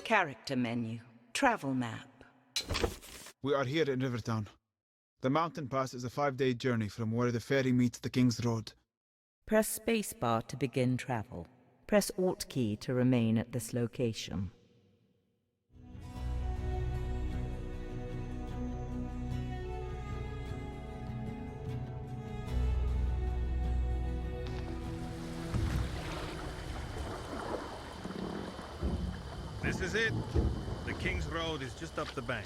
Character menu. Travel map. We are here in Rivertown. The mountain pass is a 5-day journey from where the ferry meets the King's Road. Press spacebar to begin travel. Press Alt key to remain at this location. This is it. The King's Road is just up the bank.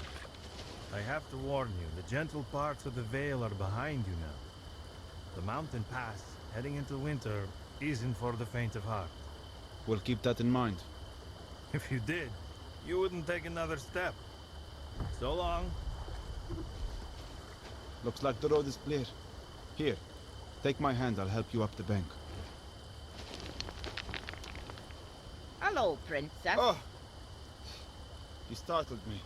I have to warn you, the gentle parts of the Vale are behind you now. The mountain pass, heading into winter, isn't for the faint of heart. We'll keep that in mind. If you did, you wouldn't take another step. So long. Looks like the road is clear. Here, take my hand, I'll help you up the bank. Hello, Princess. Oh! You startled me.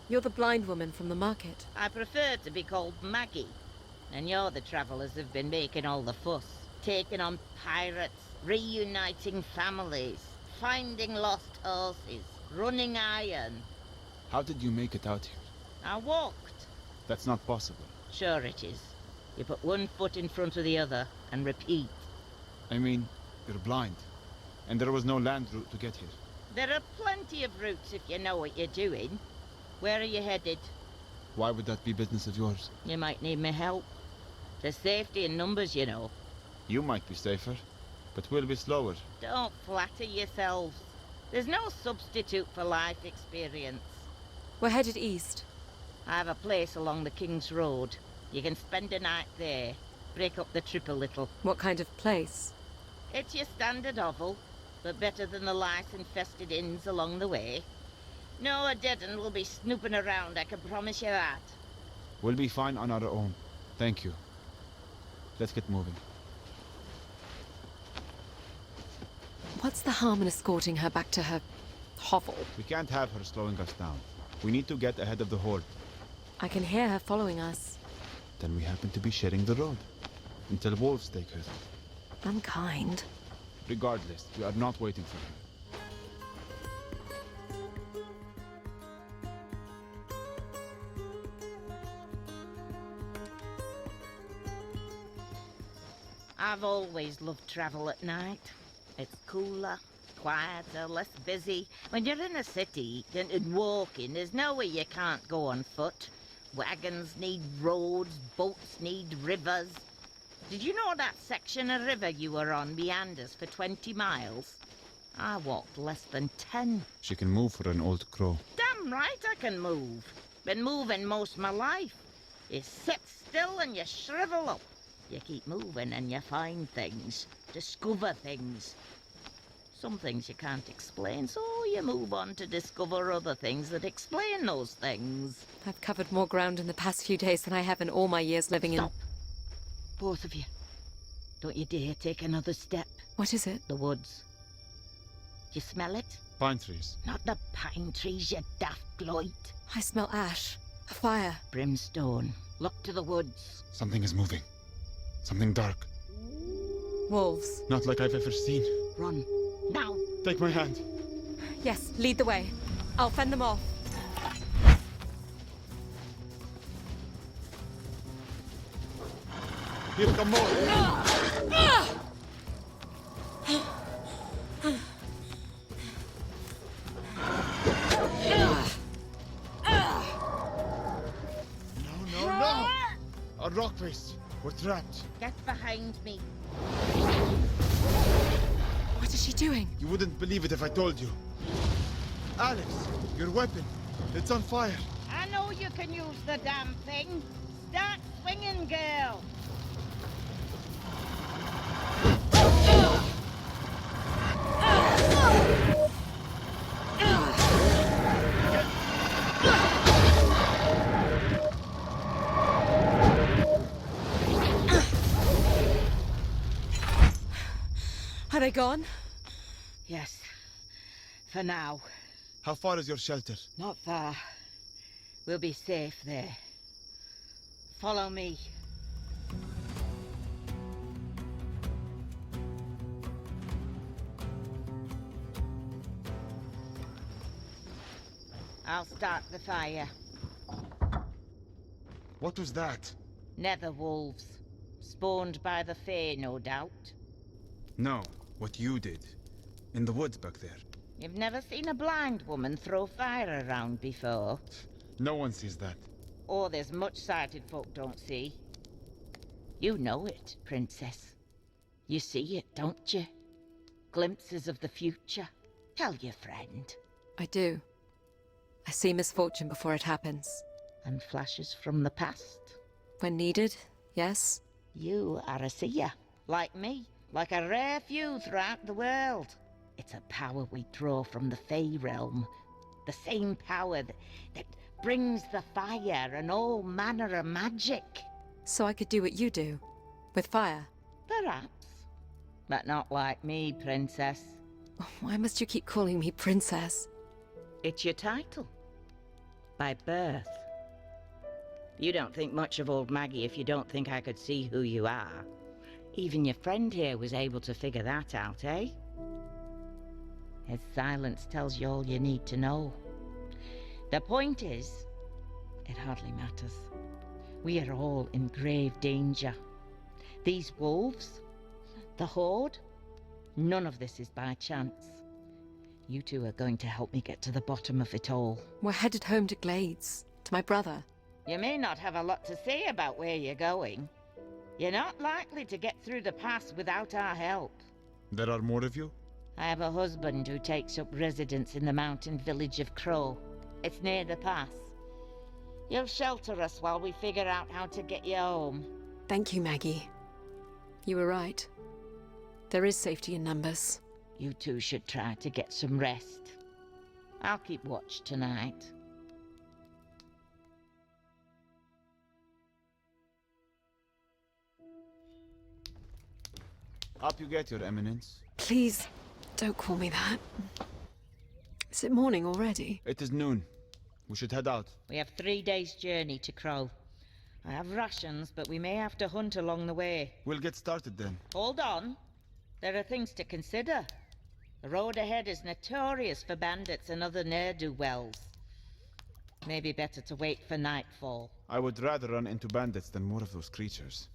You're the blind woman from the market. I prefer to be called Maggie. And you're the travellers who've been making all the fuss. Taking on pirates, reuniting families, finding lost horses, running iron. How did you make it out here? I walked. That's not possible. Sure it is. You put one foot in front of the other and repeat. I mean, you're blind. And there was no land route to get here. There are plenty of routes if you know what you're doing. Where are you headed? Why would that be business of yours? You might need my help. There's safety in numbers, you know. You might be safer, but we'll be slower. Don't flatter yourselves. There's no substitute for life experience. We're headed east. I have a place along the King's Road. You can spend a night there. Break up the trip a little. What kind of place? It's your standard hovel, but better than the lice-infested inns along the way. No, a dead un will be snooping around, I can promise you that. We'll be fine on our own. Thank you. Let's get moving. What's the harm in escorting her back to her hovel? We can't have her slowing us down. We need to get ahead of the horde. I can hear her following us. Then we happen to be sharing the road. Until wolves take her. Unkind. Regardless, we are not waiting for her. I've always loved travel at night. It's cooler, quieter, less busy. When you're in a city, and walking, there's nowhere you can't go on foot. Wagons need roads, boats need rivers. Did you know that section of river you were on meanders for 20 miles? I walked less than 10. She can move for an old crow. Damn right I can move. Been moving most of my life. You sit still and you shrivel up. You keep moving and you find things, discover things. Some things you can't explain, so you move on to discover other things that explain those things. I've covered more ground in the past few days than I have in all my years living in... Stop. Both of you. Don't you dare take another step. What is it? The woods. Do you smell it? Pine trees. Not the pine trees, you daft gloit. I smell ash. A fire. Brimstone. Look to the woods. Something is moving. Something dark. Wolves. Not like I've ever seen. Run. Now. Take my hand. Yes, lead the way. I'll fend them off. Here come more. No. A rock face. We're trapped. Get behind me. What is she doing? You wouldn't believe it if I told you. Alex, your weapon. It's on fire. I know you can use the damn thing. Start swinging, girl. Are they gone? Yes. For now. How far is your shelter? Not far. We'll be safe there. Follow me. I'll start the fire. What was that? Nether wolves. Spawned by the Fae, no doubt. No, what you did. In the woods back there. You've never seen a blind woman throw fire around before? No one sees that. Oh, there's much sighted folk don't see. You know it, Princess. You see it, don't you? Glimpses of the future. Tell your friend. I do. I see misfortune before it happens. And flashes from the past. When needed, yes. You are a seer, like me, like a rare few throughout the world. It's a power we draw from the Fae realm. The same power that brings the fire and all manner of magic. So I could do what you do, with fire. Perhaps. But not like me, Princess. Why must you keep calling me Princess? It's your title. By birth. You don't think much of old Maggie if you don't think I could see who you are. Even your friend here was able to figure that out, eh? His silence tells you all you need to know. The point is, it hardly matters. We are all in grave danger. These wolves, the Horde, none of this is by chance. You two are going to help me get to the bottom of it all. We're headed home to Glades, to my brother. You may not have a lot to say about where you're going. You're not likely to get through the pass without our help. There are more of you? I have a husband who takes up residence in the mountain village of Crow. It's near the pass. You'll shelter us while we figure out how to get you home. Thank you, Maggie. You were right. There is safety in numbers. You two should try to get some rest. I'll keep watch tonight. Up you get, Your Eminence. Please, don't call me that. Is it morning already? It is noon. We should head out. We have 3 days' journey to Crow. I have rations, but we may have to hunt along the way. We'll get started then. Hold on. There are things to consider. The road ahead is notorious for bandits and other ne'er-do-wells. Maybe better to wait for nightfall. I would rather run into bandits than more of those creatures.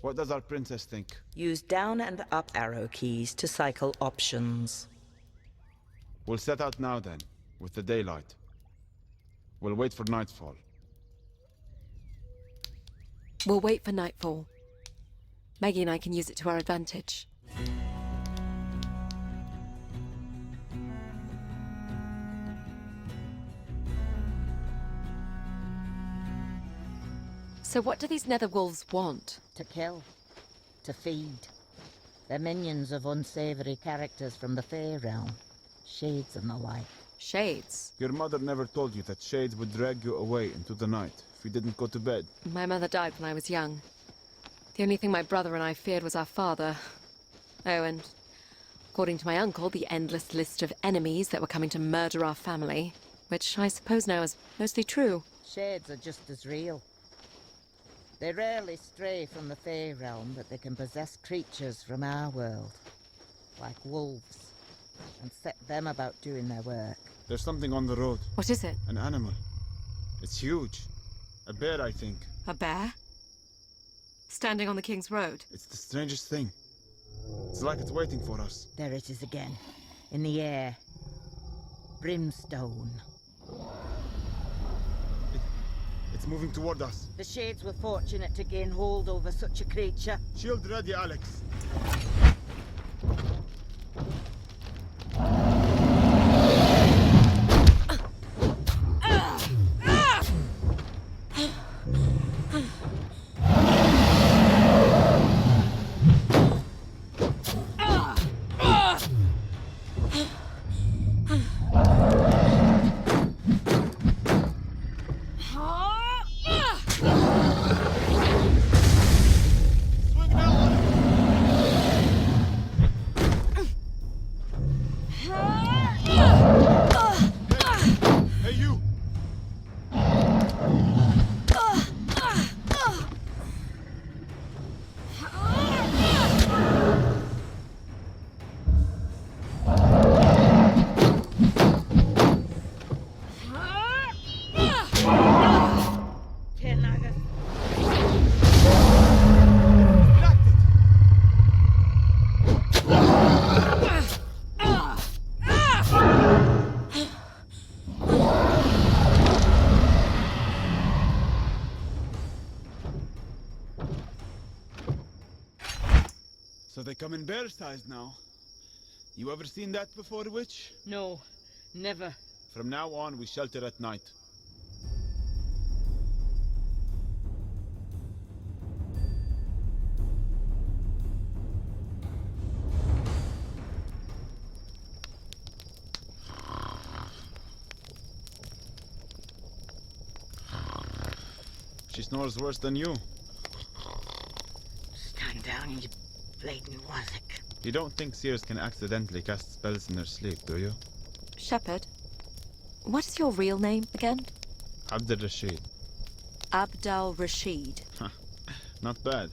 What does our princess think? Use down and up arrow keys to cycle options. We'll set out now then, with the daylight. We'll wait for nightfall. We'll wait for nightfall. Maggie and I can use it to our advantage. So what do these nether wolves want? To kill. To feed. They're minions of unsavory characters from the Fae realm. Shades and the like. Shades? Your mother never told you that shades would drag you away into the night if you didn't go to bed. My mother died when I was young. The only thing my brother and I feared was our father. Oh, and according to my uncle, the endless list of enemies that were coming to murder our family, which I suppose now is mostly true. Shades are just as real. They rarely stray from the Fae realm, but they can possess creatures from our world, like wolves, and set them about doing their work. There's something on the road. What is it? An animal. It's huge. A bear, I think. A bear? Standing on the King's Road? It's the strangest thing. It's like it's waiting for us. There it is again, in the air. Brimstone. It's moving toward us. The Shades were fortunate to gain hold over such a creature. Shield ready, Alex. they come in bear size now. You ever seen that before, witch? No, never. From now on, we shelter at night. She snores worse than you. Stand down, you blatant wazzock. You don't think seers can accidentally cast spells in their sleep, do you? Shepherd, what is your real name again? Abd al-Rashid. Abdal Rashid. Not bad.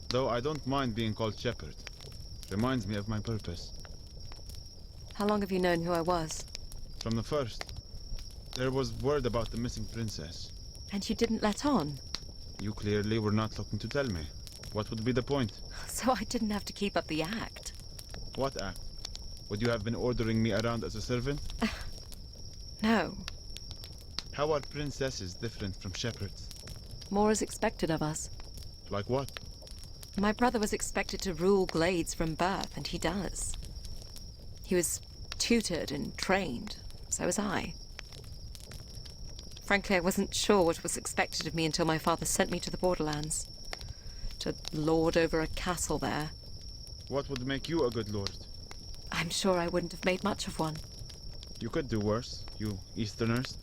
Though I don't mind being called Shepherd. Reminds me of my purpose. How long have you known who I was? From the first. There was word about the missing princess. And you didn't let on? You clearly were not looking to tell me. What would be the point? So I didn't have to keep up the act. What act? Would you have been ordering me around as a servant? No. How are princesses different from shepherds? More is expected of us. Like what? My brother was expected to rule glades from birth, and he does. He was tutored and trained. So was I. Frankly, I wasn't sure what was expected of me until my father sent me to the borderlands. To lord over a castle there. What would make you a good lord? I'm sure I wouldn't have made much of one. You could do worse, you Easterners.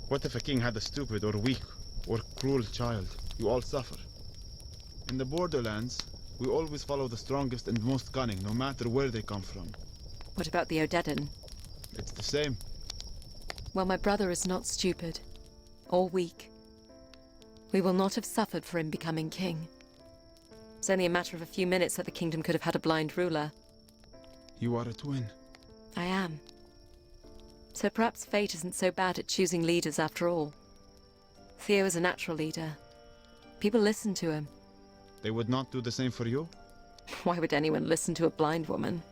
What if a king had a stupid or weak or cruel child? You all suffer. In the borderlands, we always follow the strongest and most cunning, no matter where they come from. What about the Odedan? It's the same. Well, my brother is not stupid. Or weak. We will not have suffered for him becoming king. It's only a matter of a few minutes that the kingdom could have had a blind ruler. You are a twin. I am. So perhaps fate isn't so bad at choosing leaders after all. Theo is a natural leader. People listen to him. They would not do the same for you? Why would anyone listen to a blind woman?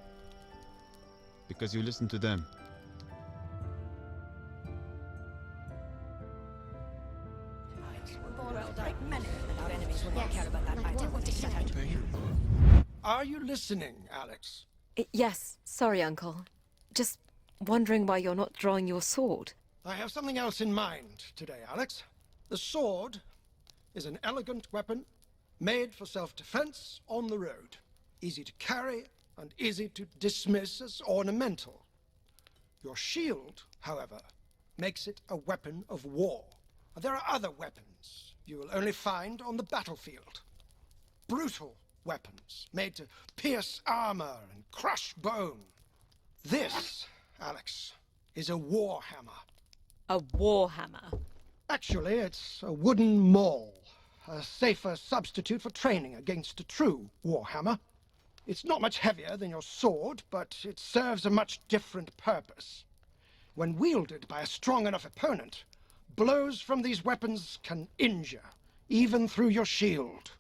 Because you listen to them. Are you listening, Alex? Yes, sorry, Uncle. Just wondering why you're not drawing your sword. I have something else in mind today, Alex. The sword is an elegant weapon made for self-defense on the road. Easy to carry and easy to dismiss as ornamental. Your shield, however, makes it a weapon of war. There are other weapons you will only find on the battlefield. Brutal weapons made to pierce armor and crush bone. This, Alex, is a warhammer. A warhammer? Actually, it's a wooden maul, a safer substitute for training against a true warhammer. It's not much heavier than your sword, but it serves a much different purpose. When wielded by a strong enough opponent, blows from these weapons can injure, even through your shield.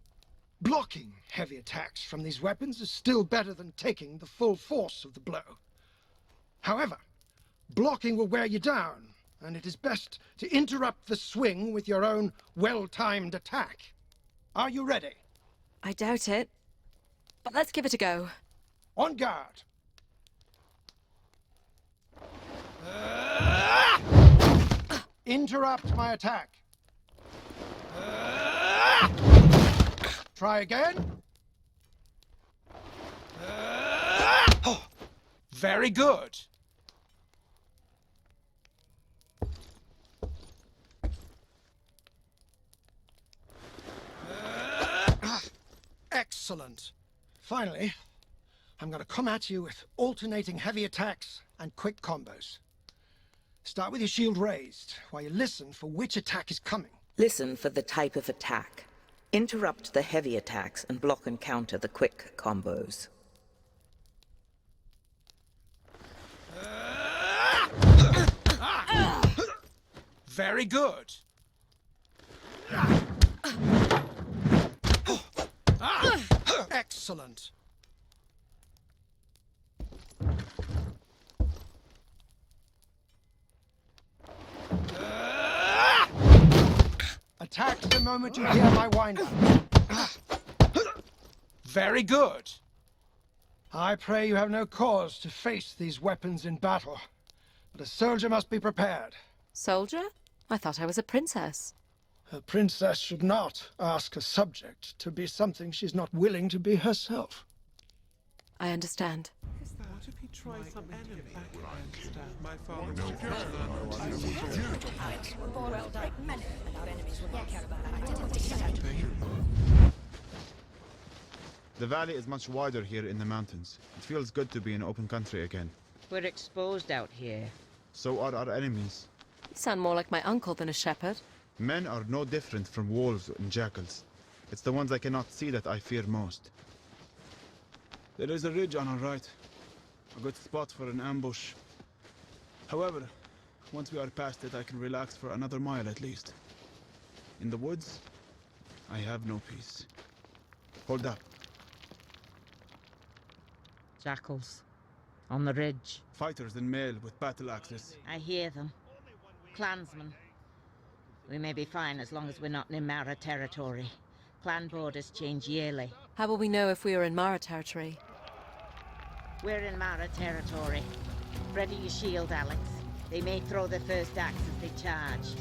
Blocking heavy attacks from these weapons is still better than taking the full force of the blow. However, blocking will wear you down, and it is best to interrupt the swing with your own well-timed attack. Are you ready? I doubt it. But let's give it a go. On guard! Interrupt my attack. Try again. Oh, very good. Excellent. Finally, I'm going to come at you with alternating heavy attacks and quick combos. Start with your shield raised, while you listen for which attack is coming. Listen for the type of attack. Interrupt the heavy attacks and block and counter the quick combos. Very good. Excellent. Attack the moment you hear my wind-up. Very good. I pray you have no cause to face these weapons in battle. But a soldier must be prepared. Soldier? I thought I was a princess. A princess should not ask a subject to be something she's not willing to be herself. I understand. What if he tries some enemy? My father The valley is much wider here in the mountains. It feels good to be in open country again. We're exposed out here. So are our enemies. You sound more like my uncle than a shepherd. Men are no different from wolves and jackals. It's the ones I cannot see that I fear most. There is a ridge on our right. A good spot for an ambush. However, once we are past it, I can relax for another mile at least. In the woods, I have no peace. Hold up. Jackals. On the ridge. Fighters in mail with battle axes. I hear them. Clansmen. We may be fine as long as we're not in Mara territory. Clan borders change yearly. How will we know if we are in Mara territory? We're in Mara territory. Ready your shield, Alex. They may throw their first axe as they charge.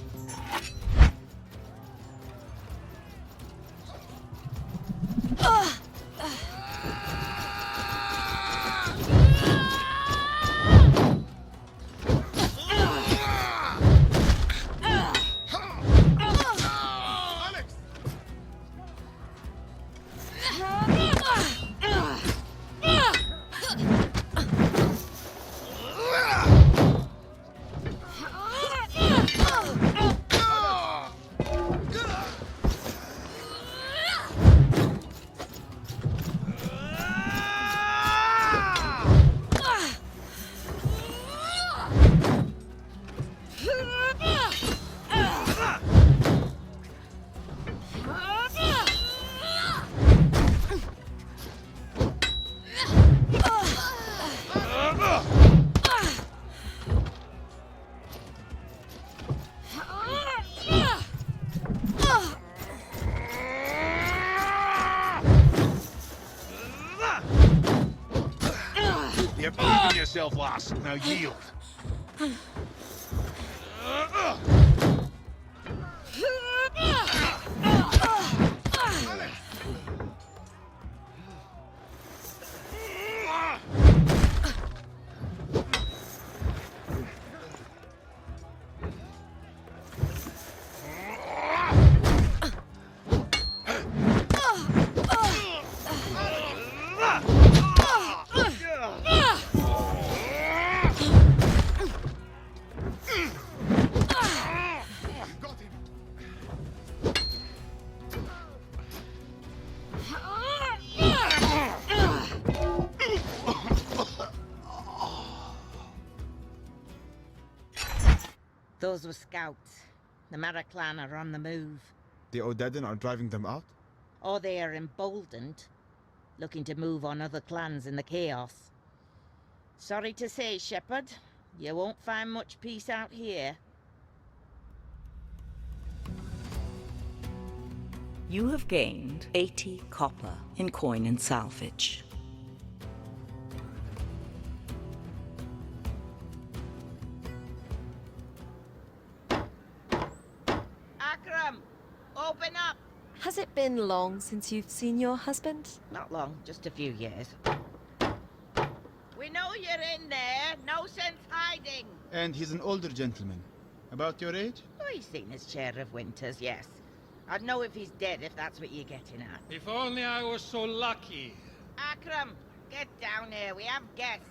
You're beating yourself, lass. Now yield. Those were scouts. The Mara clan are on the move. The Odedan are driving them out? Or they are emboldened, looking to move on other clans in the chaos. Sorry to say, Shepherd, you won't find much peace out here. You have gained 80 copper in coin and salvage. Akram, open up! Has it been long since you've seen your husband? Not long, just a few years. We know you're in there. No sense hiding. And he's an older gentleman. About your age? Oh, he's seen his share of winters, yes. I'd know if he's dead, if that's what you're getting at. If only I was so lucky. Akram, get down here. We have guests.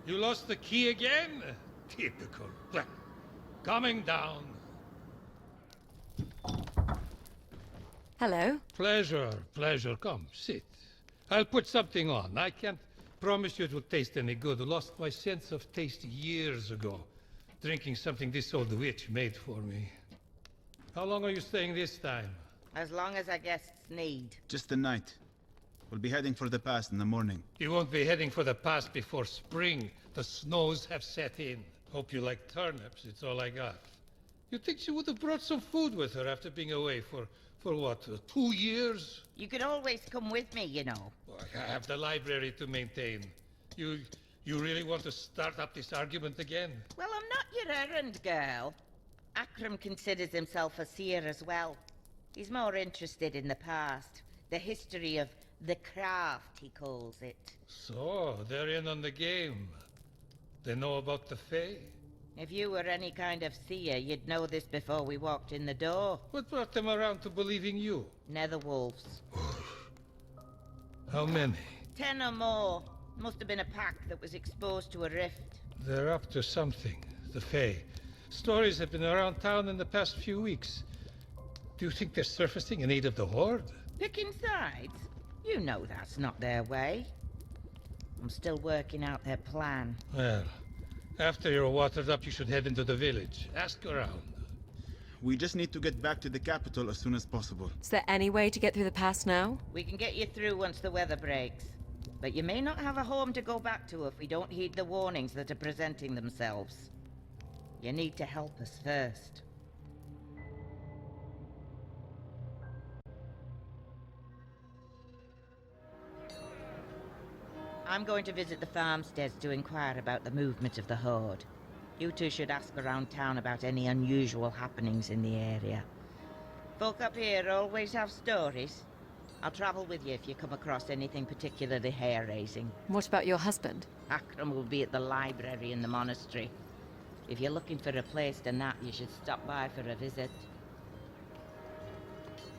You lost the key again? Typical. Coming down. Hello. Pleasure, pleasure. Come, sit. I'll put something on. I can't promise you it will taste any good. I lost my sense of taste years ago, drinking something this old witch made for me. How long are you staying this time? As long as our guests need. Just the night. We'll be heading for the pass in the morning. You won't be heading for the pass before spring. The snows have set in. Hope you like turnips. It's all I got. You'd think she would have brought some food with her after being away for what, 2 years? You can always come with me, you know. I have the library to maintain. You really want to start up this argument again? Well, I'm not your errand girl. Akram considers himself a seer as well. He's more interested in the past. The history of the craft, he calls it. So, they're in on the game. They know about the Fae? If you were any kind of seer, you'd know this before we walked in the door. What brought them around to believing you? Netherwolves. How many? 10 or more. Must have been a pack that was exposed to a rift. They're up to something, the Fae. Stories have been around town in the past few weeks. Do you think they're surfacing in aid of the Horde? Picking sides? You know that's not their way. I'm still working out their plan. Well, after you're watered up, you should head into the village. Ask around. We just need to get back to the capital as soon as possible. Is there any way to get through the pass now? We can get you through once the weather breaks. But you may not have a home to go back to if we don't heed the warnings that are presenting themselves. You need to help us first. I'm going to visit the farmsteads to inquire about the movement of the Horde. You two should ask around town about any unusual happenings in the area. Folk up here always have stories. I'll travel with you if you come across anything particularly hair-raising. What about your husband? Akram will be at the library in the monastery. If you're looking for a place to nap, you should stop by for a visit.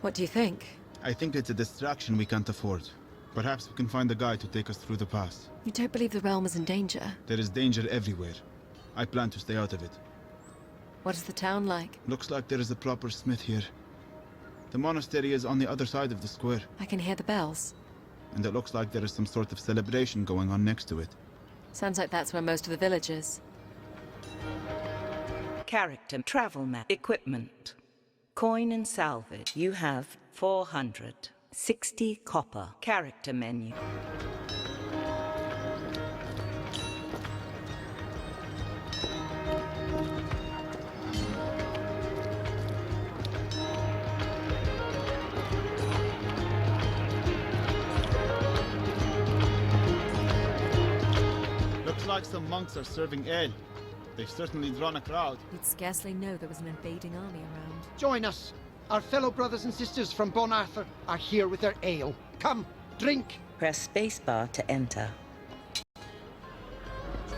What do you think? I think it's a distraction we can't afford. Perhaps we can find a guide to take us through the pass. You don't believe the realm is in danger? There is danger everywhere. I plan to stay out of it. What is the town like? Looks like there is a proper smith here. The monastery is on the other side of the square, I can hear the bells. and it looks like there is some sort of celebration going on next to it. Sounds like that's where most of the village is. Character, travel map, equipment, coin and salvage. You have 460 copper. Character menu. Looks like some monks are serving ale. They've certainly drawn a crowd. You'd scarcely know there was an invading army around. Join us. Our fellow brothers and sisters from Bon Arthur are here with their ale. Come, drink. Press spacebar to enter.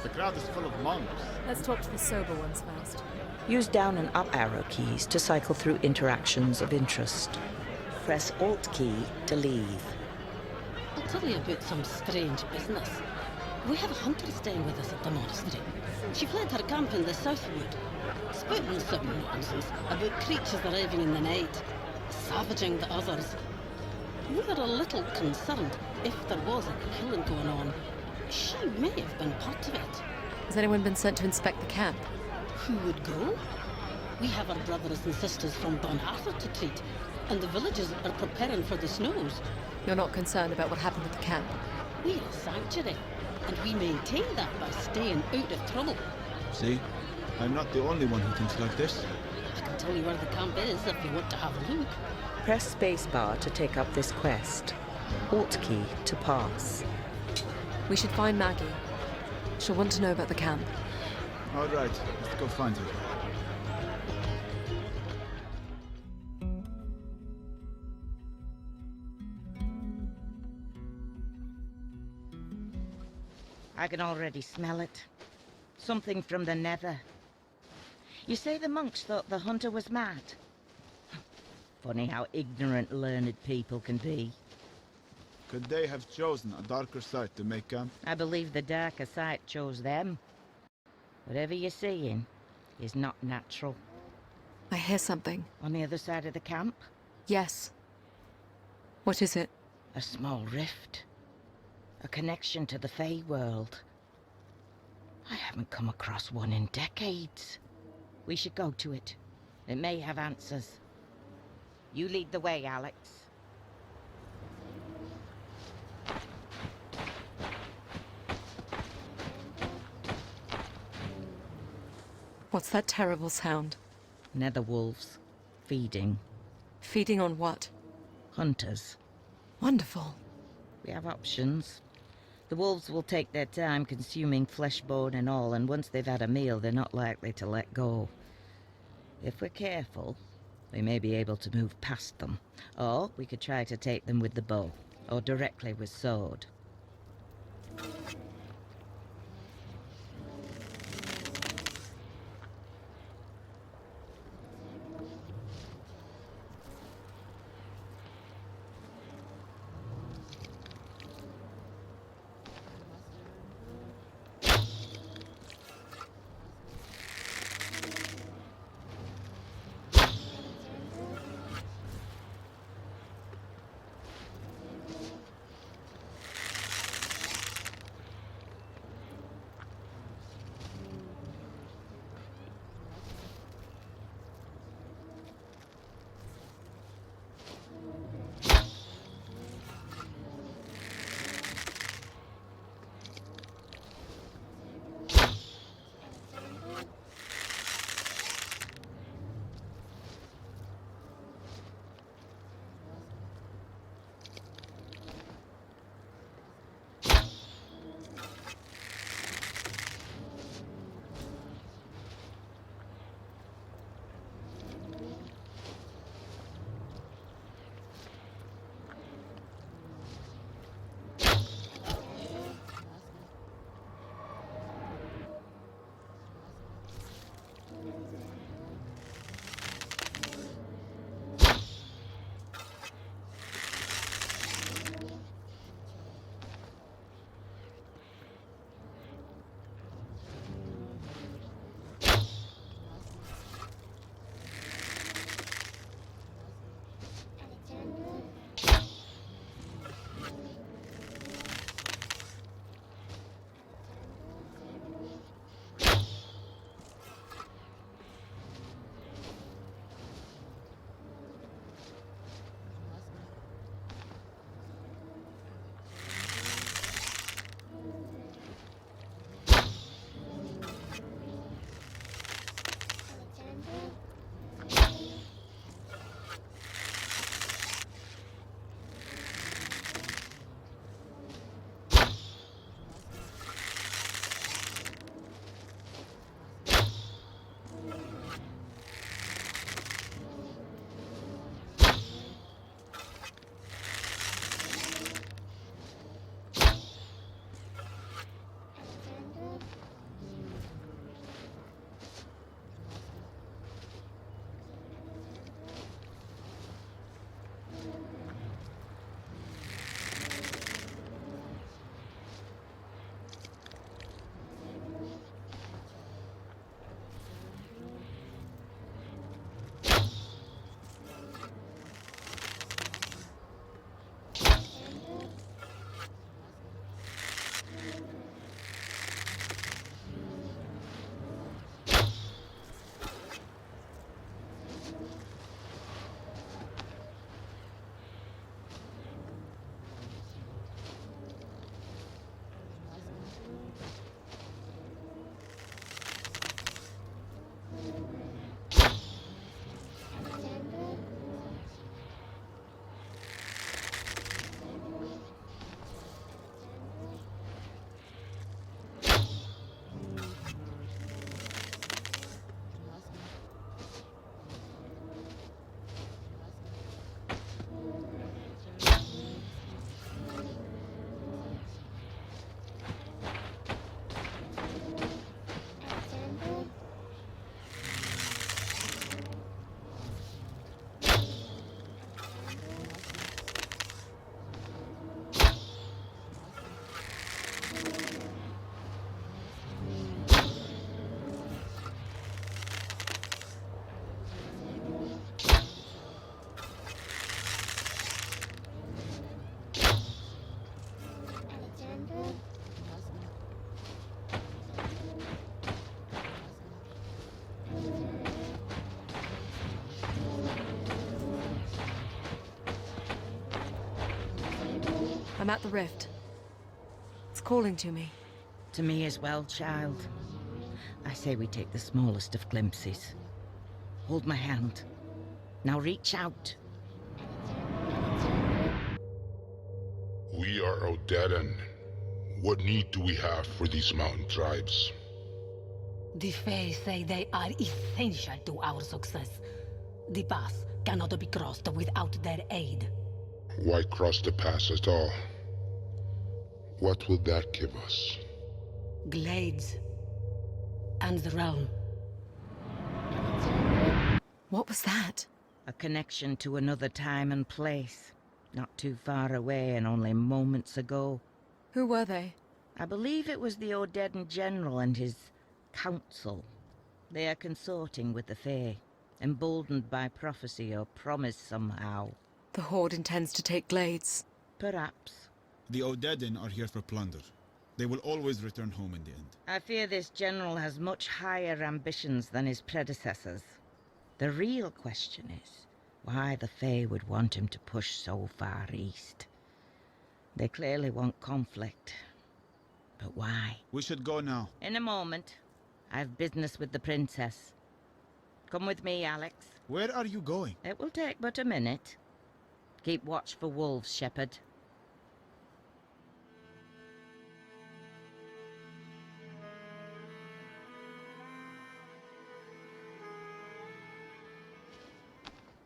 The crowd is full of monks. Let's talk to the sober ones first. Use down and up arrow keys to cycle through interactions of interest. Press Alt key to leave. I'll tell you about some strange business. We have a hunter staying with us at the monastery. She fled her camp in the southwood, spouting some nonsense about creatures arriving in the night, savaging the others. We were a little concerned if there was any killing going on. She may have been part of it. Has anyone been sent to inspect the camp? Who would go? We have our brothers and sisters from Bon Arthur to treat, and the villagers are preparing for the snows. You're not concerned about what happened at the camp? We're a sanctuary, and we maintain that by staying out of trouble. See? I'm not the only one who thinks like this. I can tell you where the camp is if you want to have a look. Press spacebar to take up this quest. Alt key to pass. We should find Maggie. She'll want to know about the camp. All right, let's go find her. I can already smell it. Something from the nether. You say the monks thought the hunter was mad? Funny how ignorant learned people can be. Could they have chosen a darker site to make camp? I believe the darker side chose them. Whatever you're seeing is not natural. I hear something. On the other side of the camp, Yes. What is it? a small rift. A connection to the Fey world. I haven't come across one in decades. We should go to it. It may have answers. You lead the way, Alex. What's that terrible sound? Netherwolves. Feeding. Feeding on what? Hunters. Wonderful. We have options. The wolves will take their time consuming flesh, bone and all, and once they've had a meal, they're not likely to let go. If we're careful, we may be able to move past them. Or we could try to take them with the bow, or directly with sword. I'm at the rift. It's calling to me. To me as well, child. I say we take the smallest of glimpses. Hold my hand. Now reach out. We are Odedan. What need do we have for these mountain tribes? The Fae say they are essential to our success. The pass cannot be crossed without their aid. Why cross the pass at all? What will that give us? Glades. And the realm. What was that? A connection to another time and place. Not too far away and only moments ago. Who were they? I believe it was the Odedan General and his council. They are consorting with the Fae, emboldened by prophecy or promise somehow. The Horde intends to take Glades. Perhaps. The Odedan are here for plunder. They will always return home in the end. I fear this general has much higher ambitions than his predecessors. The real question is why the Fae would want him to push so far east. They clearly want conflict. But why? We should go now. In a moment. I've business with the princess. Come with me, Alex. Where are you going? It will take but a minute. Keep watch for wolves, Shepherd.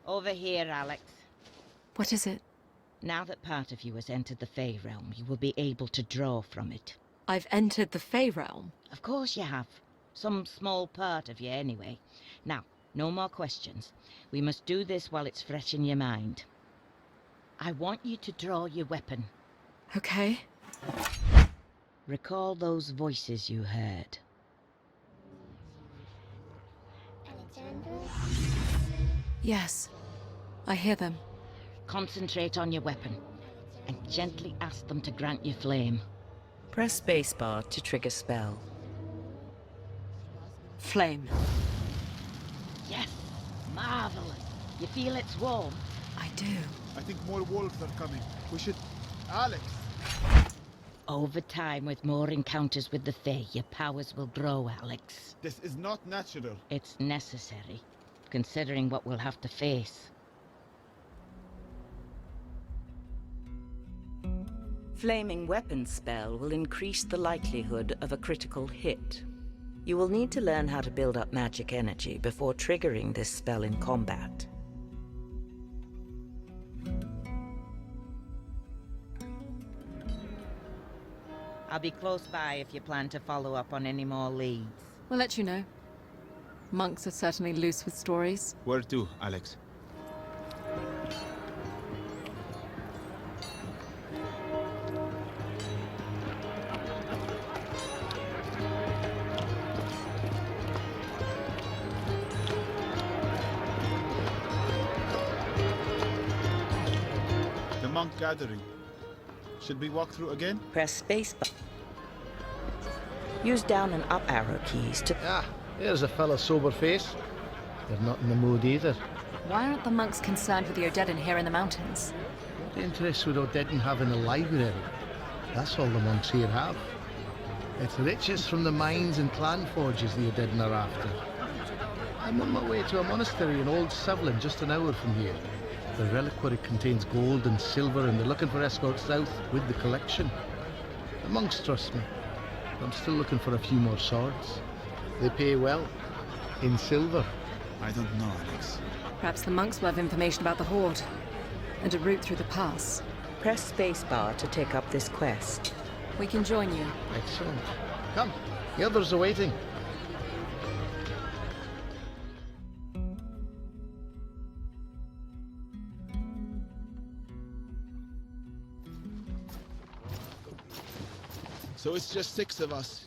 Over here, Alex. What is it? Now that part of you has entered the Fae realm, you will be able to draw from it. I've entered the Fae realm. Of course you have. Some small part of you, anyway. Now, no more questions. We must do this while it's fresh in your mind. I want you to draw your weapon. Okay. Recall those voices you heard. Yes. I hear them. Concentrate on your weapon, and gently ask them to grant you flame. Press spacebar to trigger spell. Flame. Yes! Marvelous! You feel it's warm? I do. I think more wolves are coming. We should... Alex! Over time, with more encounters with the Fae, your powers will grow, Alex. This is not natural. It's necessary, considering what we'll have to face. Flaming weapon spell will increase the likelihood of a critical hit. You will need to learn how to build up magic energy before triggering this spell in combat. I'll be close by if you plan to follow up on any more leads. We'll let you know. Monks are certainly loose with stories. Where to, Alex? The monk gathering. Should we walk through again? Press spacebar. Use down and up arrow keys to... Ah, here's a fella sober face. They're not in the mood either. Why aren't the monks concerned with the Odedan here in the mountains? What interest would Odedan have in a library? That's all the monks here have. It's riches from the mines and clan forges the Odedan are after. I'm on my way to a monastery in Old Sevlin, just an hour from here. The reliquary contains gold and silver, and they're looking for escorts south with the collection. The monks trust me. I'm still looking for a few more swords. They pay well. In silver. I don't know, Alex. Perhaps the monks will have information about the Horde. And a route through the pass. Press spacebar to take up this quest. We can join you. Excellent. Come, the others are waiting. So it's just 6 of us.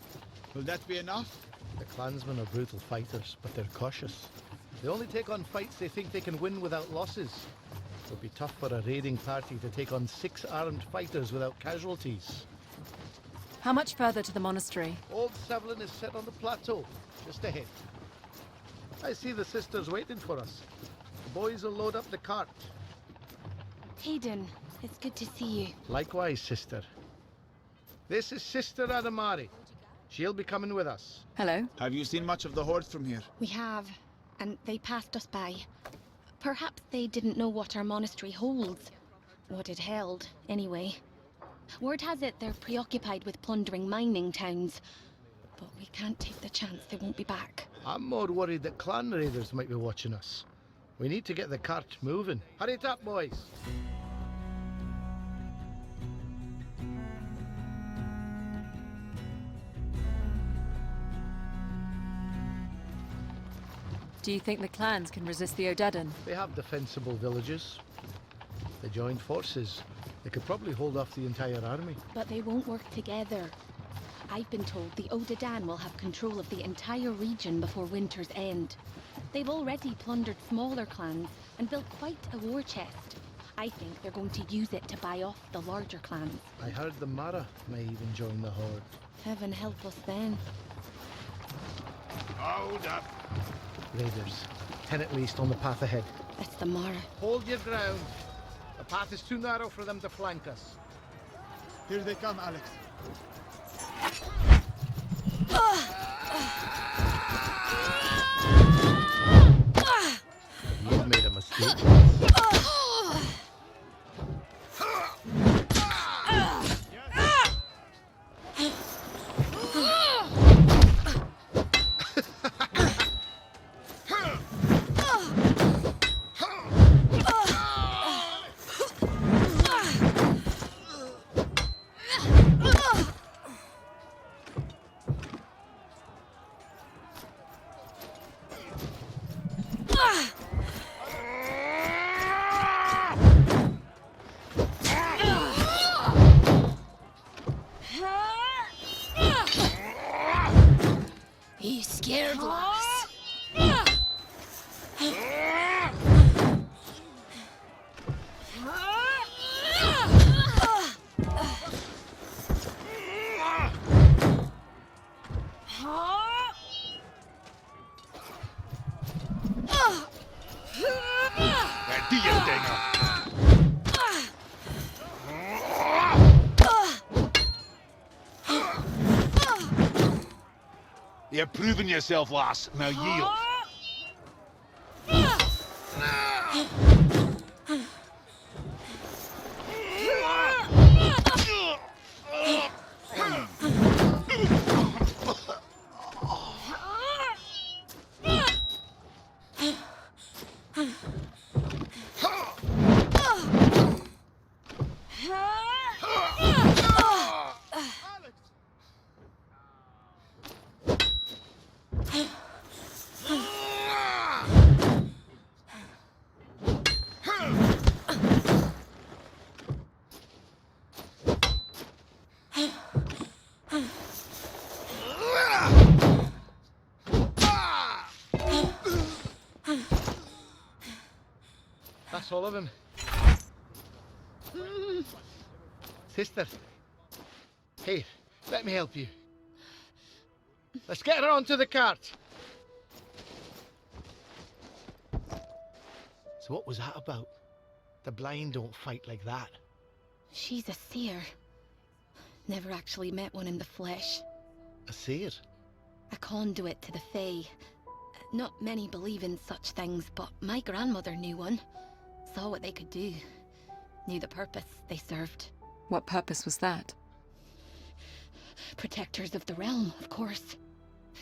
Will that be enough? The clansmen are brutal fighters, but they're cautious. They only take on fights they think they can win without losses. It would be tough for a raiding party to take on 6 armed fighters without casualties. How much further to the monastery? Old Sevlin is set on the plateau, just ahead. I see the sisters waiting for us. The boys will load up the cart. Hayden, it's good to see you. Likewise, sister. This is Sister Adamari. She'll be coming with us. Hello. Have you seen much of the Horde from here? We have, and they passed us by. Perhaps they didn't know what our monastery holds. What it held, anyway. Word has it they're preoccupied with plundering mining towns. But we can't take the chance they won't be back. I'm more worried that clan raiders might be watching us. We need to get the cart moving. Hurry it up, boys. Do you think the clans can resist the Odedan? They have defensible villages. They joined forces. They could probably hold off the entire army. But they won't work together. I've been told the Odedan will have control of the entire region before winter's end. They've already plundered smaller clans and built quite a war chest. I think they're going to use it to buy off the larger clans. I heard the Mara may even join the horde. Heaven help us then. Hold up. Raiders. 10 at least on the path ahead. It's the Mara. Hold your ground. The path is too narrow for them to flank us. Here they come, Alex. You've made a mistake. You scared us. You're proving yourself, lass. Now yield. That's all of them. Sister. Here, let me help you. Let's get her onto the cart. So what was that about? The blind don't fight like that. She's a seer. Never actually met one in the flesh. A seer? A conduit to the Fae. Not many believe in such things, but my grandmother knew one. Saw what they could do. Knew the purpose they served. What purpose was that? Protectors of the realm, of course.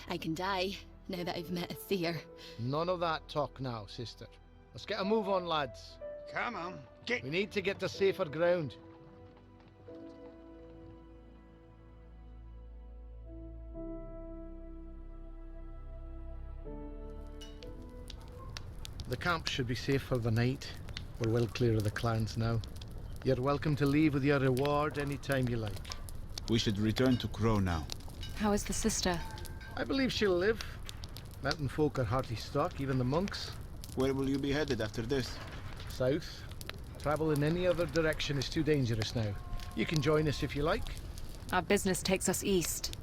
I can die, now that I've met a seer. None of that talk now, sister. Let's get a move on, lads. Come on, get... We need to get to safer ground. The camp should be safe for the night. We're well clear of the clans now. You're welcome to leave with your reward any time you like. We should return to Crow now. How is the sister? I believe she'll live. Mountain folk are hearty stock, even the monks. Where will you be headed after this? South. Travel in any other direction is too dangerous now. You can join us if you like. Our business takes us east.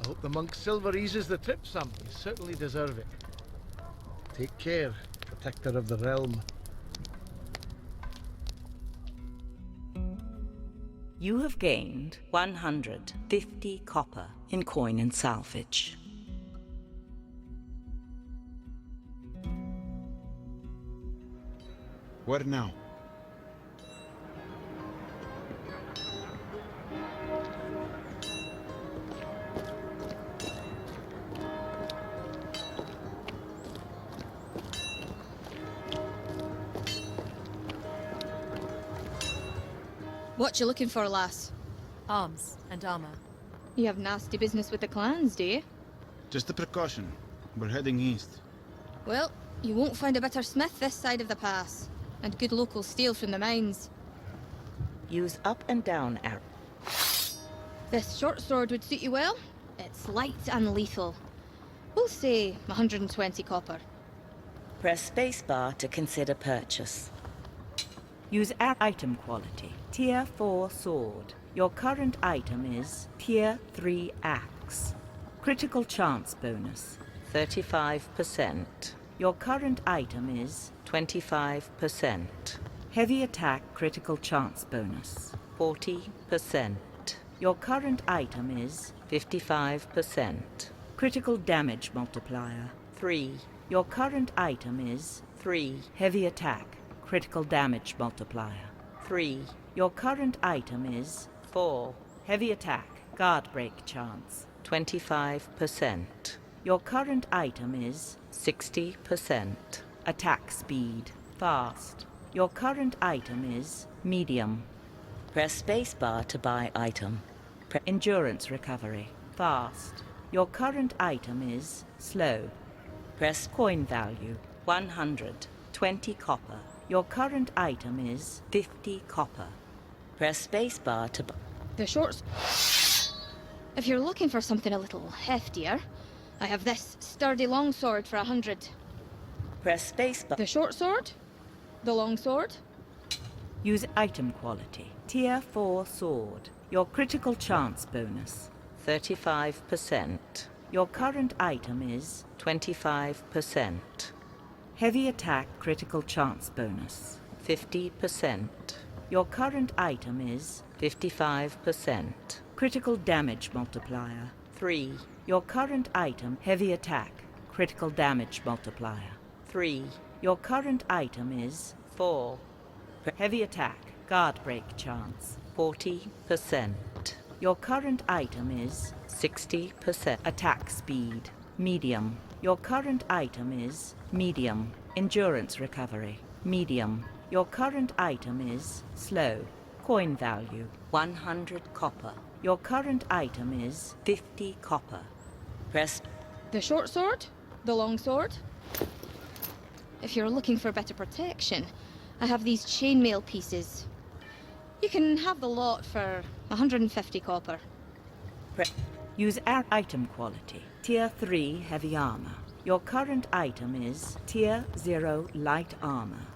I hope the monk's silver eases the trip some. You certainly deserve it. Take care, protector of the realm. You have gained 150 copper in coin and salvage. Where now? What you looking for, lass? Arms and armor. You have nasty business with the clans, do you? Just a precaution. We're heading east. Well, you won't find a better smith this side of the pass. And good local steel from the mines. Use up and down arrow. This short sword would suit you well. It's light and lethal. We'll say 120 copper. Press spacebar to consider purchase. Use item quality. Tier 4 sword. Your current item is Tier 3 axe. Critical chance bonus, 35%. Your current item is 25%. Heavy attack critical chance bonus, 40%. Your current item is 55%. Critical damage multiplier, 3. Your current item is 3. Heavy attack critical damage multiplier, 3. Your current item is 4. Heavy attack guard break chance, 25%. Your current item is 60%. Attack speed, fast. Your current item is medium. Press spacebar to buy item. Endurance recovery, fast. Your current item is slow. Press coin value, 100, 20 copper. Your current item is 50 copper. Press spacebar to buy. The shorts. If you're looking for something a little heftier, I have this sturdy longsword for 100. Press spacebar. The short sword? The long sword? Use item quality. Tier 4 sword. Your critical chance bonus, 35%. Your current item is 25%. Heavy attack critical chance bonus, 50%. Your current item is 55%. Critical damage multiplier, 3. Your current item heavy attack critical damage multiplier, 3. Your current item is 4. Heavy attack guard break chance, 40%. Your current item is 60%. Attack speed, medium. Your current item is medium. Endurance recovery, medium. Your current item is slow. Coin value, 100 copper. Your current item is 50 copper. Press. The short sword? The long sword? If you're looking for better protection, I have these chainmail pieces. You can have the lot for 150 copper. Use item quality. Tier 3 heavy armor. Your current item is Tier 0 light armor.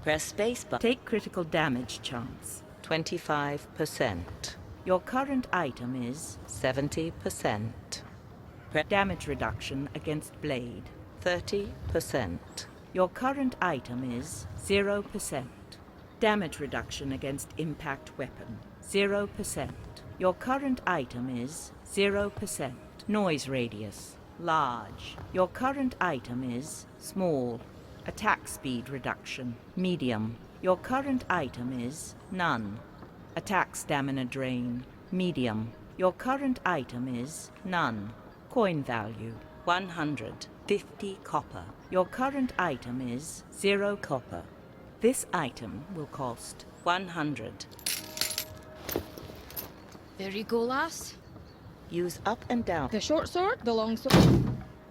Press spacebar. Take critical damage chance, 25%. Your current item is 70%. Damage reduction against blade, 30%. Your current item is 0%. Damage reduction against impact weapon, 0%. Your current item is 0%. Noise radius, large. Your current item is small. Attack speed reduction, medium. Your current item is none. Attack stamina drain, medium. Your current item is none. Coin value, 150 copper. Your current item is 0 copper. This item will cost 100. There you go, lass. Use up and down. The short sword, the long sword.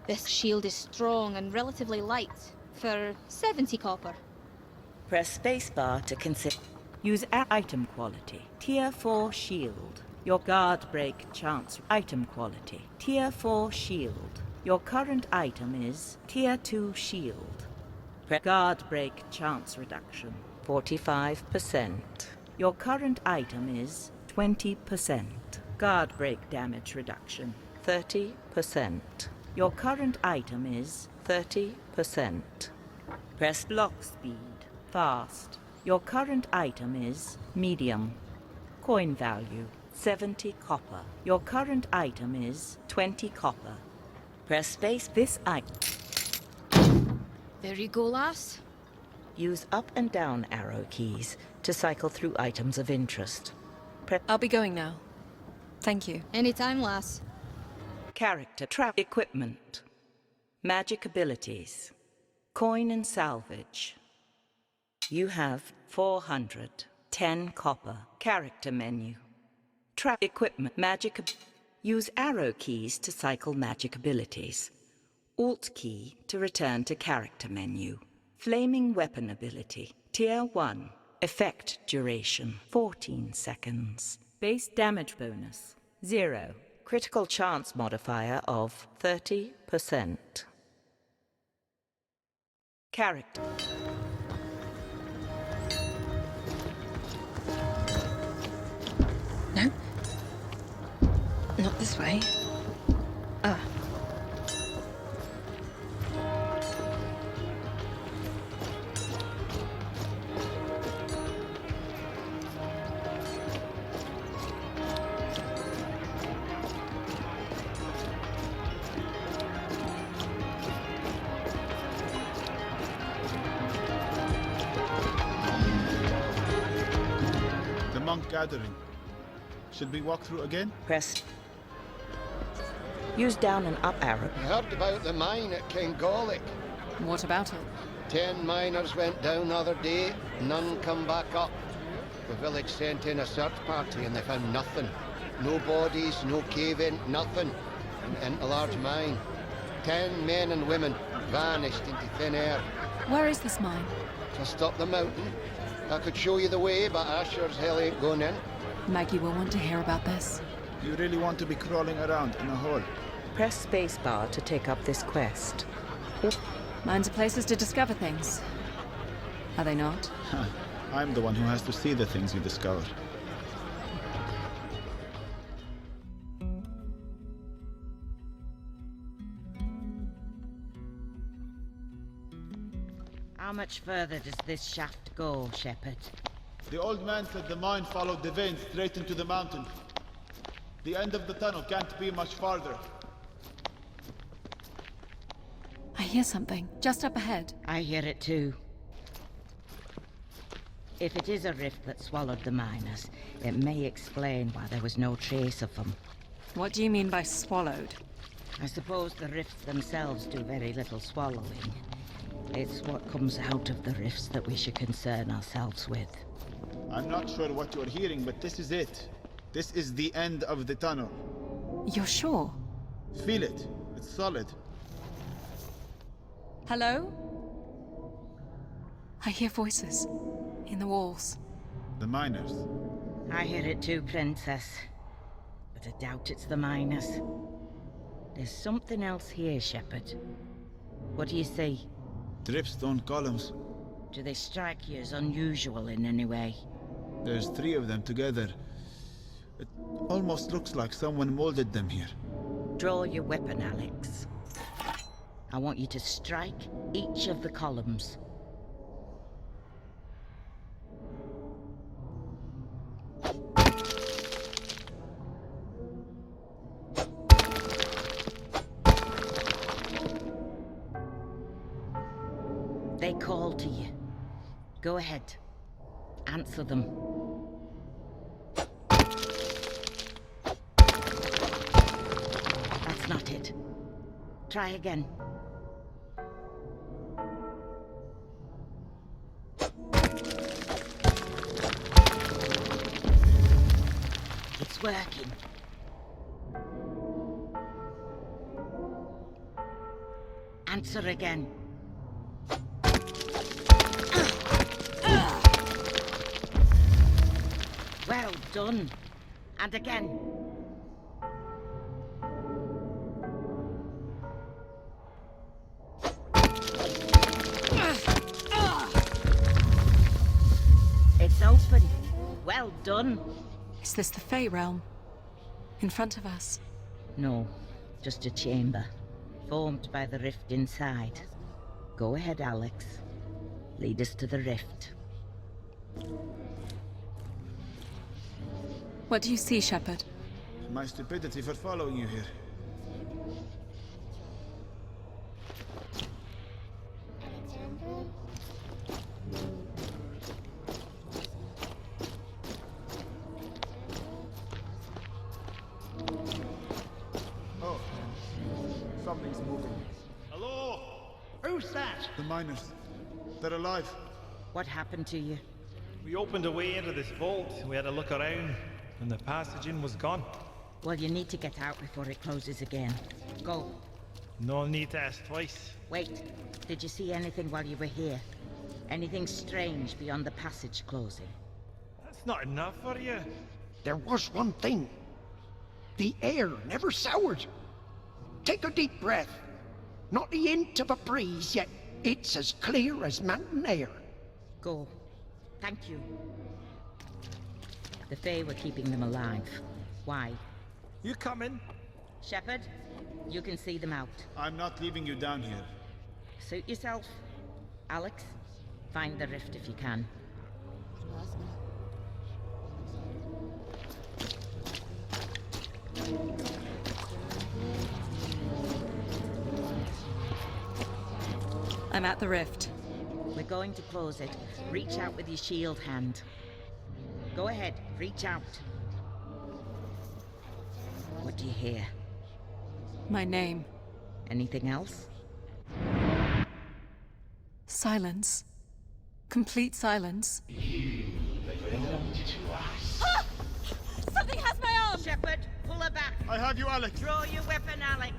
This shield is strong and relatively light, for 70 copper. Press spacebar to consider. Use item quality. Tier 4 shield. Your guard break chance. Item quality. Tier 4 shield. Your current item is Tier 2 shield. Guard break chance reduction, 45%. Your current item is 20%. Guard break damage reduction, 30%. Your current item is 30%. Press block speed, fast. Your current item is medium. Coin value, 70 copper. Your current item is 20 copper. Press space. This item. There you go, lass. Use up and down arrow keys to cycle through items of interest. I'll be going now. Thank you. Anytime, lass. Character trap equipment. Magic abilities. Coin and salvage. You have 400. 10 copper. Character menu. Trap equipment. Use arrow keys to cycle magic abilities. Alt key to return to character menu. Flaming weapon ability. Tier 1. Effect duration 14 seconds. Base damage bonus 0. Critical chance modifier of 30%. Character. No. Not this way. The monk gathering. Should we walk through again? Press. Use down and up arrow. I heard about the mine at Kengolic. What about it? 10 miners went down the other day, none come back up. The village sent in a search party and they found nothing. No bodies, no cave-in, nothing. In a large mine. 10 men and women vanished into thin air. Where is this mine? Just up the mountain. I could show you the way, but Asher's hell ain't going in. Maggie will want to hear about this. You really want to be crawling around in a hole? Press spacebar to take up this quest. Mines are places to discover things. Are they not? I'm the one who has to see the things you discover. How much further does this shaft go, Shepherd? The old man said the mine followed the vein straight into the mountain. The end of the tunnel can't be much farther. I hear something, just up ahead. I hear it too. If it is a rift that swallowed the miners, it may explain why there was no trace of them. What do you mean by swallowed? I suppose the rifts themselves do very little swallowing. It's what comes out of the rifts that we should concern ourselves with. I'm not sure what you're hearing, but this is it. This is the end of the tunnel. You're sure? Feel it. It's solid. Hello? I hear voices in the walls. The miners. I hear it too, Princess. But I doubt it's the miners. There's something else here, Shepherd. What do you see? Dripstone columns. Do they strike you as unusual in any way? There's 3 of them together. It almost looks like someone molded them here. Draw your weapon, Alex. I want you to strike each of the columns. They call to you. Go ahead. Answer them. That's not it. Try again. It's working. Answer again. Well done. And again. It's open. Well done. Is this the Fey realm? In front of us? No, just a chamber, formed by the rift inside. Go ahead, Alex. Lead us to the rift. What do you see, Shepherd? My stupidity for following you here. Oh, something's moving. Hello? Who's that? The miners. They're alive. What happened to you? We opened a way into this vault. We had a look around, and the passage in was gone. Well, you need to get out before it closes again. Go. No need to ask twice. Wait. Did you see anything while you were here? Anything strange beyond the passage closing? That's not enough for you. There was one thing. The air never soured. Take a deep breath. Not the hint of a breeze, yet it's as clear as mountain air. Go. Thank you. The Fae were keeping them alive. Why? You coming? Shepard, you can see them out. I'm not leaving you down here. Suit yourself. Alex, find the rift if you can. I'm at the rift. We're going to close it. Reach out with your shield hand. Go ahead, reach out. What do you hear? My name. Anything else? Silence. Complete silence. Ah! Something has my arm! Shepard, pull her back. I have you, Alex. Draw your weapon, Alex.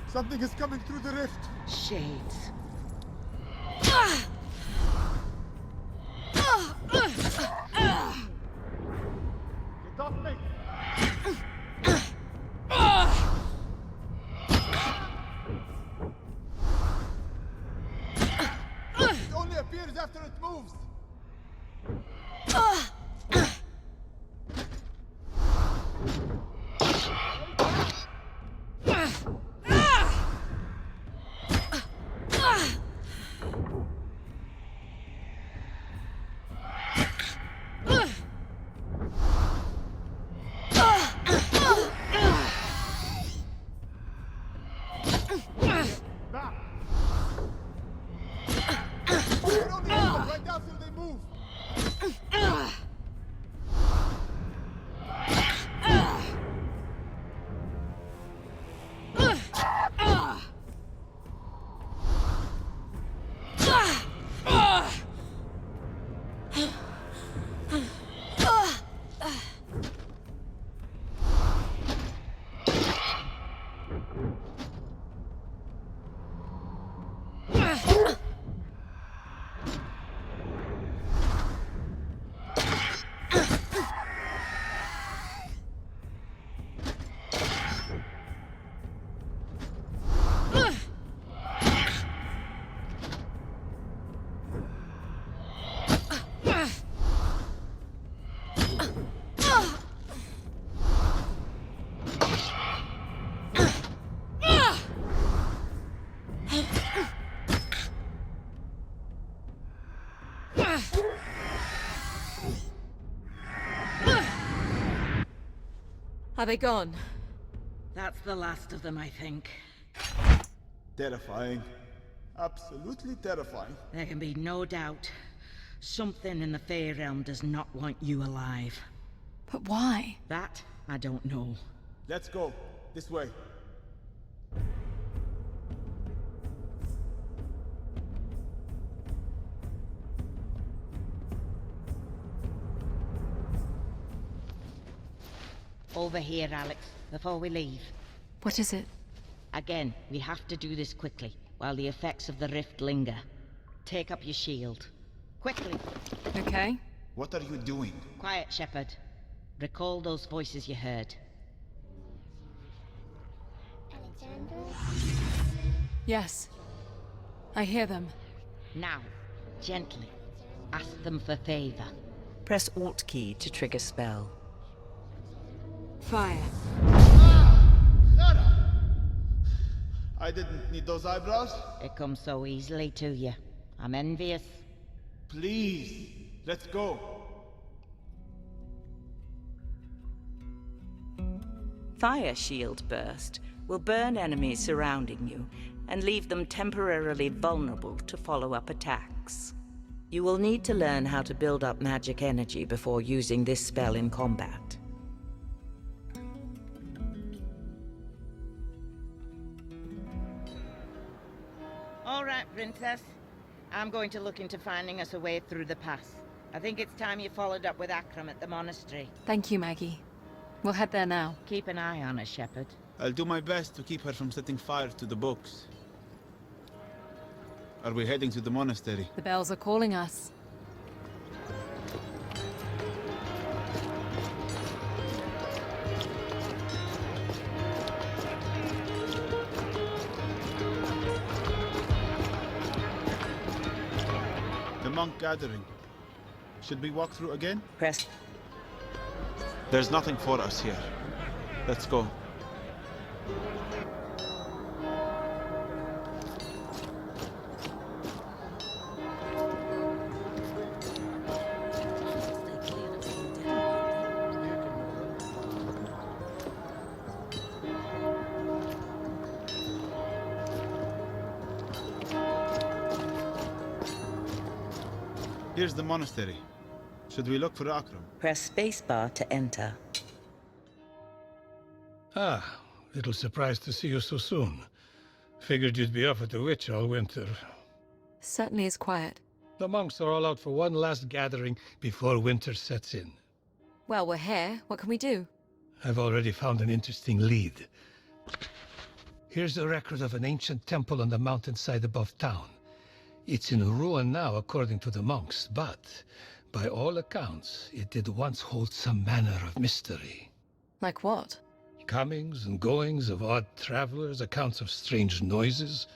Something is coming through the rift. Shades. Get off me! It only appears after it moves. Right now till they move. Are they gone? That's the last of them, I think. Terrifying. Absolutely terrifying. There can be no doubt. Something in the Fae realm does not want you alive. But why? That, I don't know. Let's go. This way. Over here, Alex, before we leave. What is it? Again, we have to do this quickly, while the effects of the rift linger. Take up your shield. Quickly! Okay. What are you doing? Quiet, Shepard. Recall those voices you heard. Yes. I hear them. Now, gently, ask them for favor. Press Alt key to trigger spell. Fire. I didn't need those eyebrows. It comes so easily to you. I'm envious. Please, let's go. Fire Shield Burst will burn enemies surrounding you and leave them temporarily vulnerable to follow-up attacks. You will need to learn how to build up magic energy before using this spell in combat. All right, Princess. I'm going to look into finding us a way through the pass. I think it's time you followed up with Akram at the monastery. Thank you, Maggie. We'll head there now. Keep an eye on her, Shepherd. I'll do my best to keep her from setting fire to the books. Are we heading to the monastery? The bells are calling us. The monk gathering. Should we walk through again? Press. There's nothing for us here. Let's go. Here's the monastery. Should we look for Akram? Press spacebar to enter. Ah, little surprised to see you so soon. Figured you'd be off at the witch all winter. Certainly is quiet. The monks are all out for one last gathering before winter sets in. Well, we're here. What can we do? I've already found an interesting lead. Here's a record of an ancient temple on the mountainside above town. It's in ruin now, according to the monks, but by all accounts, it did once hold some manner of mystery. Like what? Comings and goings of odd travelers, accounts of strange noises,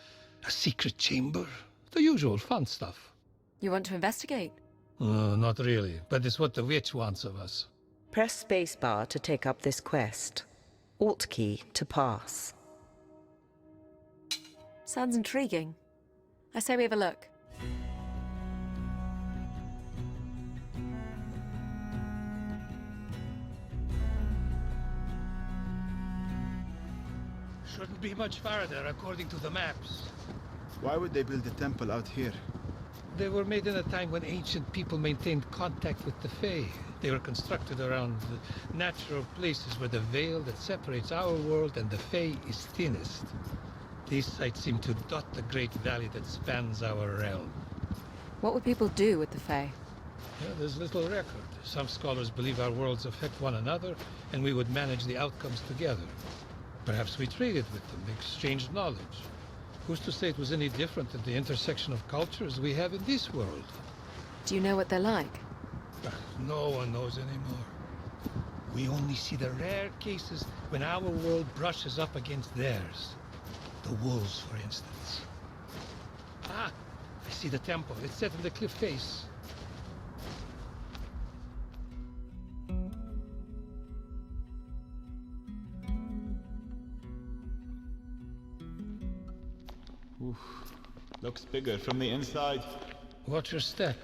a secret chamber, the usual fun stuff. You want to investigate? Not really, but it's what the witch wants of us. Press spacebar to take up this quest. Alt key to pass. Sounds intriguing. I say we have a look. Shouldn't be much farther, according to the maps. Why would they build a temple out here? They were made in a time when ancient people maintained contact with the Fae. They were constructed around the natural places where the veil that separates our world and the Fae is thinnest. These sites seem to dot the great valley that spans our realm. What would people do with the Fae? Yeah, there's little record. Some scholars believe our worlds affect one another, and we would manage the outcomes together. Perhaps we traded with them, exchanged knowledge. Who's to say it was any different at the intersection of cultures we have in this world? Do you know what they're like? No one knows anymore. We only see the rare cases when our world brushes up against theirs. The wolves, for instance. Ah, I see the temple. It's set in the cliff face. Oof. Looks bigger from the inside. Watch your step.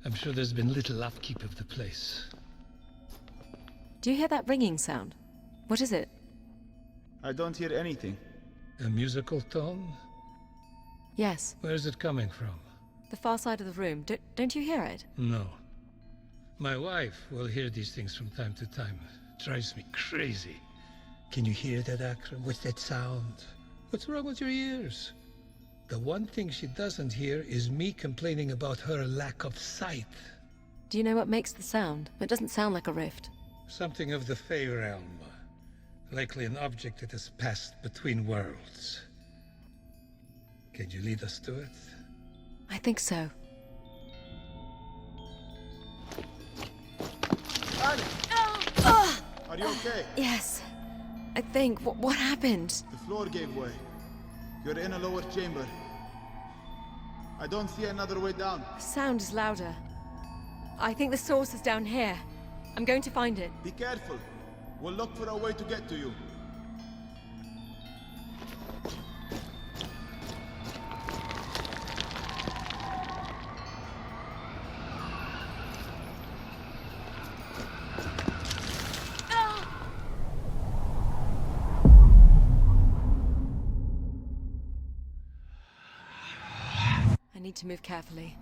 I'm sure there's been little upkeep of the place. Do you hear that ringing sound? What is it? I don't hear anything. A musical tone? Yes. Where is it coming from? The far side of the room. Don't you hear it? No. My wife will hear these things from time to time. Drives me crazy. Can you hear that, Akram? What's that sound? What's wrong with your ears? The one thing she doesn't hear is me complaining about her lack of sight. Do you know what makes the sound? It doesn't sound like a rift. Something of the Fae realm. Likely an object that has passed between worlds. Can you lead us to it? I think so. Are you okay? Yes. I think. What happened? The floor gave way. You're in a lower chamber. I don't see another way down. The sound is louder. I think the source is down here. I'm going to find it. Be careful. We'll look for a way to get to you. I need to move carefully.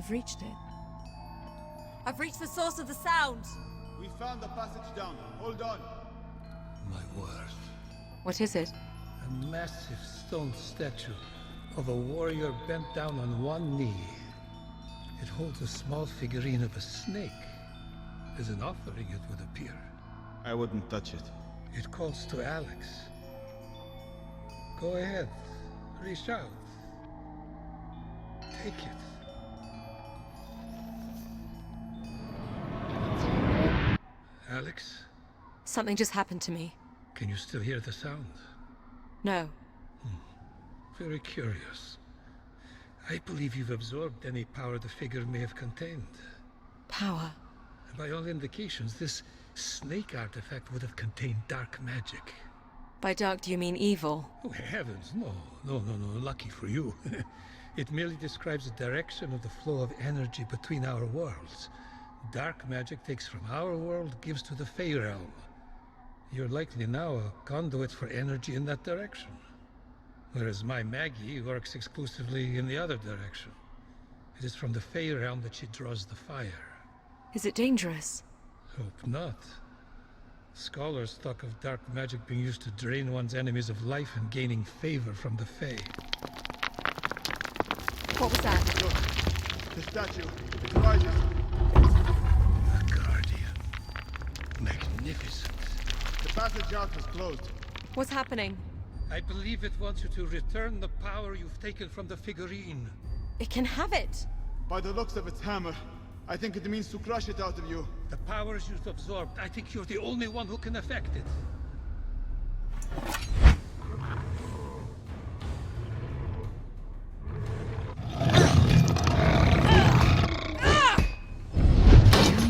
I've reached it. I've reached the source of the sound! We found the passage down. Hold on. My word. What is it? A massive stone statue of a warrior bent down on one knee. It holds a small figurine of a snake. As an offering, it would appear. I wouldn't touch it. It calls to Alex. Go ahead. Reach out. Take it. Alex? Something just happened to me. Can you still hear the sound? No. Very curious. I believe you've absorbed any power the figure may have contained. Power? By all indications, this snake artifact would have contained dark magic. By dark, do you mean evil? Oh, heavens, no. No. Lucky for you. It merely describes the direction of the flow of energy between our worlds. Dark magic takes from our world, gives to the Fey realm. You're likely now a conduit for energy in that direction. Whereas my Maggie works exclusively in the other direction. It is from the Fey realm that she draws the fire. Is it dangerous? Hope not. Scholars talk of dark magic being used to drain one's enemies of life and gaining favor from the Fey. What was that? Look, the statue. It rises. A guardian. Magnificent. The passage out was closed. What's happening? I believe it wants you to return the power you've taken from the figurine. It can have it! By the looks of its hammer, I think it means to crush it out of you. The powers you've absorbed, I think you're the only one who can affect it.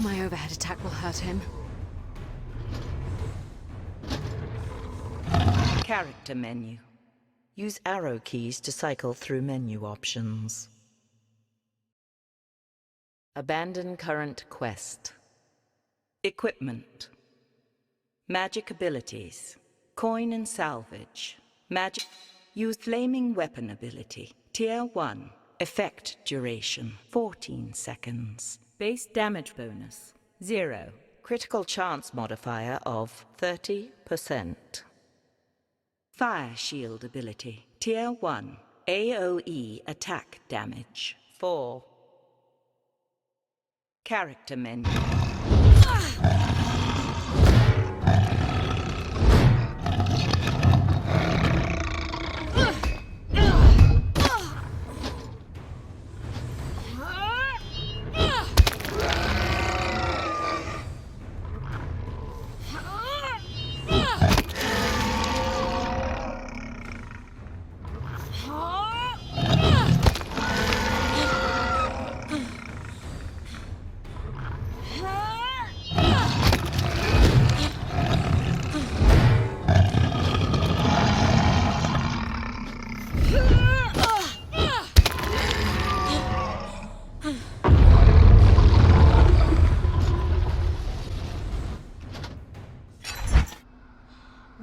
My overhead attack will hurt him. Character menu. Use arrow keys to cycle through menu options. Abandon current quest. Equipment. Magic abilities. Coin and salvage. Magic. Use flaming weapon ability. Tier 1. Effect duration 14 seconds. Base damage bonus 0. Critical chance modifier of 30%. Fire shield ability. Tier 1. AoE attack damage 4. Character menu.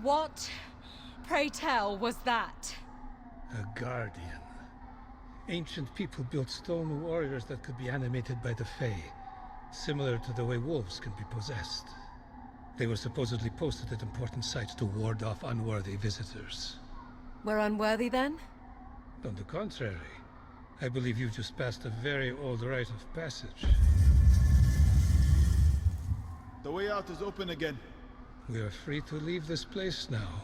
What, pray tell, was that? A guardian. Ancient people built stone warriors that could be animated by the Fey, similar to the way wolves can be possessed. They were supposedly posted at important sites to ward off unworthy visitors. We're unworthy then? On the contrary, I believe you've just passed a very old rite of passage. The way out is open again. We are free to leave this place now.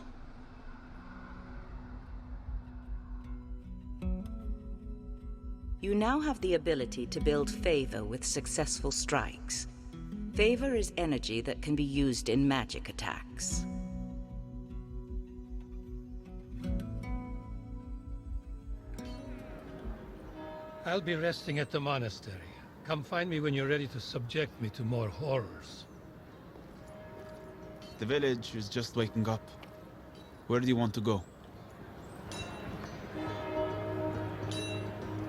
You now have the ability to build favor with successful strikes. Favor is energy that can be used in magic attacks. I'll be resting at the monastery. Come find me when you're ready to subject me to more horrors. The village is just waking up. Where do you want to go?